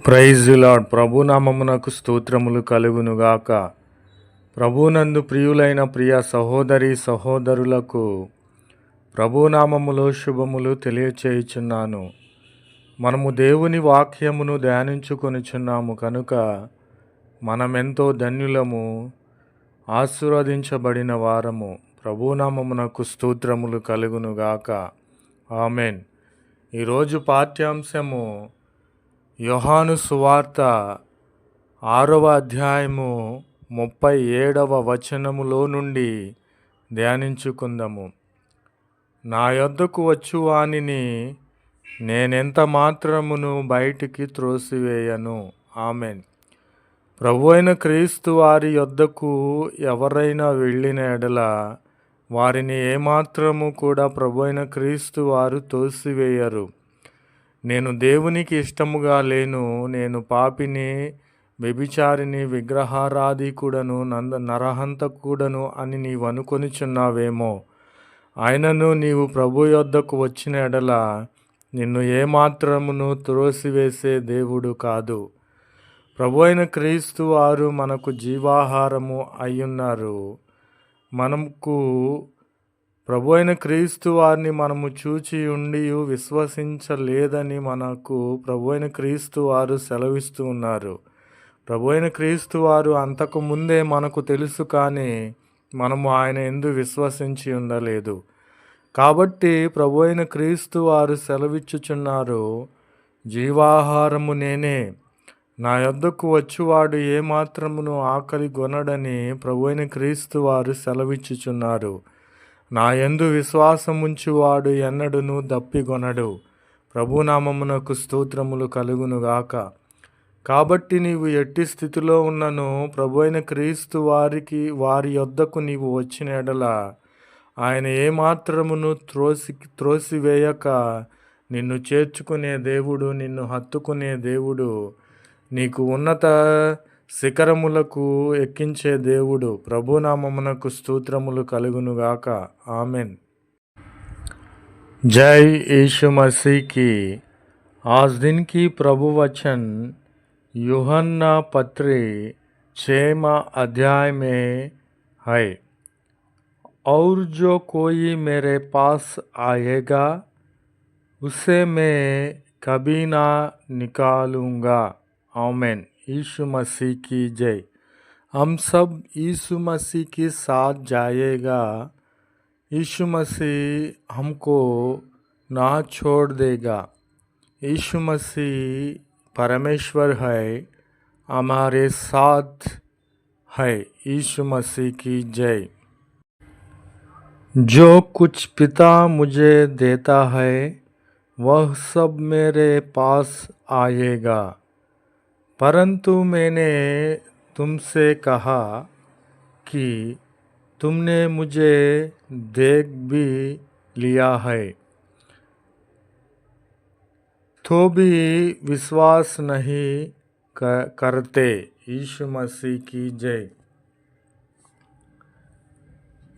Praise the lord. ప్రభునామమునకు స్తోత్రములు కలుగునుగాక. ప్రభునందు ప్రియులైన ప్రియ సహోదరి సహోదరులకు ప్రభునామములో శుభములు తెలియచేయుచున్నాను. మనము దేవుని వాక్యమును ధ్యానించుకొనుచున్నాము కనుక మనమెంతో ధన్యులము, ఆశీర్వదించబడిన వారము. ప్రభునామమునకు స్తోత్రములు కలుగునుగాక. ఆమెన్. ఈరోజు పాఠ్యాంశము యోహాను సువార్త 6వ అధ్యాయము 37వ వచనములో నుండి ధ్యానించుకుందాము. నా యొద్దకు వచ్చువానిని నేనెంత మాత్రమును బయటికి త్రోసివేయను. ఆమెన్. ప్రభు అయిన క్రీస్తు వారి యొద్దకు ఎవరైనా వెళ్ళిన ఎడల వారిని ఏమాత్రము కూడా ప్రభు అయిన క్రీస్తు వారు తోసివేయరు. నేను దేవునికి ఇష్టముగా లేను, నేను పాపిని, వ్యభిచారిని, విగ్రహారాధికుడను, నరహంతకుడను అని నీవు అనుకొనిచున్నావేమో. ఆయనను నీవు ప్రభు యొద్దకు వచ్చిన ఎడల నిన్ను ఏమాత్రమును త్రోసివేసే దేవుడు కాదు. ప్రభు అయిన క్రీస్తు వారు మనకు జీవాహారము అయ్యున్నారు. మనకు ప్రభు అయిన క్రీస్తు వారిని మనము చూచి ఉండి విశ్వసించలేదని మనకు ప్రభు అయిన క్రీస్తు వారు సెలవిస్తూ ఉన్నారు. ప్రభు అయిన క్రీస్తు వారు అంతకు ముందే మనకు తెలుసు, కానీ మనము ఆయన యందు విశ్వసించి ఉండలేదు. కాబట్టి ప్రభు అయిన క్రీస్తు వారు సెలవిచ్చుచున్నారు, జీవాహారము నేనే, నా యొద్దకు వచ్చువాడు ఏమాత్రమును ఆకలి గొనడని ప్రభు అయిన క్రీస్తు వారు సెలవిచ్చుచున్నారు. నా యందు విశ్వాసముంచువాడు ఎన్నడును దప్పిగొనడు. ప్రభునామమునకు స్తోత్రములు కలుగునుగాక. కాబట్టి నీవు ఎట్టి స్థితిలో ఉన్నను ప్రభు అయిన క్రీస్తు వారి యొద్దకు నీవు వచ్చిన ఎడల ఆయన ఏమాత్రమును త్రోసివేయక నిన్ను చేర్చుకునే దేవుడు, నిన్ను హత్తుకునే దేవుడు, నీకు ఉన్నత శిఖరములకు ఎక్కించే దేవుడు. ప్రభునామమునకు స్తోత్రములు కలుగునుగాక. ఆమెన్. जय यीशु मसीह की। आज दिन की प्रभु वचन यूहन्ना पत्री 6वां अध्याय में है। और जो कोई मेरे पास आएगा उसे मैं कभी ना निकालूंगा। आमेन। यीशु मसीह की जय। हम सब यीशु मसीह के साथ जाएगा। यीशु मसीह हमको ना छोड़ देगा। यीशु मसीह परमेश्वर है, हमारे साथ है। यीशु मसीह की जय। जो कुछ पिता मुझे देता है वह सब मेरे पास आएगा, परंतु मैंने तुमसे कहा कि तुमने मुझे देख भी लिया है तो भी विश्वास नहीं करते। यीशु मसीह की जय।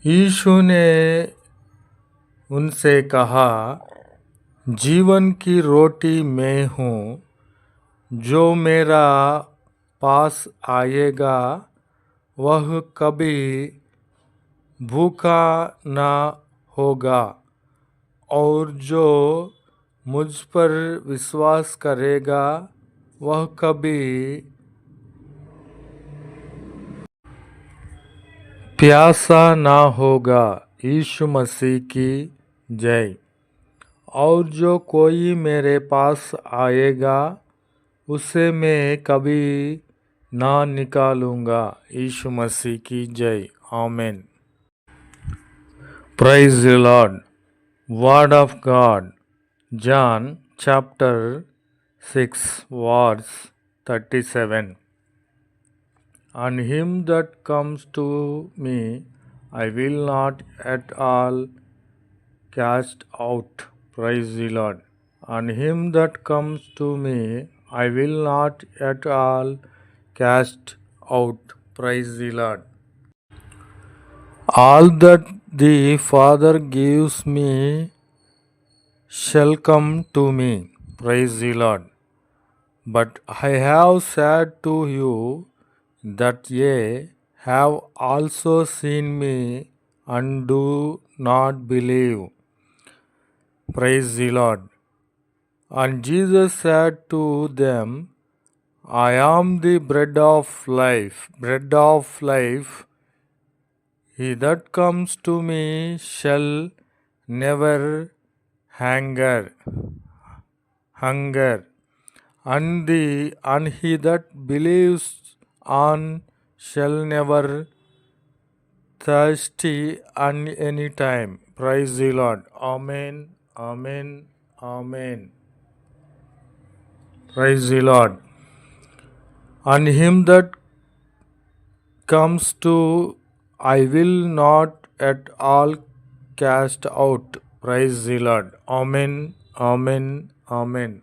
यीशु ने उनसे कहा, जीवन की रोटी मैं हूँ, जो मेरा पास आएगा वह कभी भूखा न होगा, और जो मुझ पर विश्वास करेगा वह कभी प्यासा ना होगा। यीशु मसीह की जय। और जो कोई मेरे पास आएगा उसे मैं कभी ना निकालूंगा। यीशु मसीह की जय। आमेन। Praise the Lord. Word of God. John chapter 6 verse 37. And him that comes to me I will not at all cast out. Praise the Lord. And him that comes to me I will not at all cast out. Praise the Lord. All that the Father gives me shall come to me. Praise the Lord. But I have said to you that ye have also seen me and do not believe. Praise the Lord. And Jesus said to them, I am the bread of life. Bread of life. He that comes to me shall never hunger, hunger, and he that believes on shall never thirsty and any time. Praise the Lord. Amen. Amen. Amen. Praise the Lord. And him that comes to I will not at all cast out. Praise the Lord. Amen. Amen. Amen.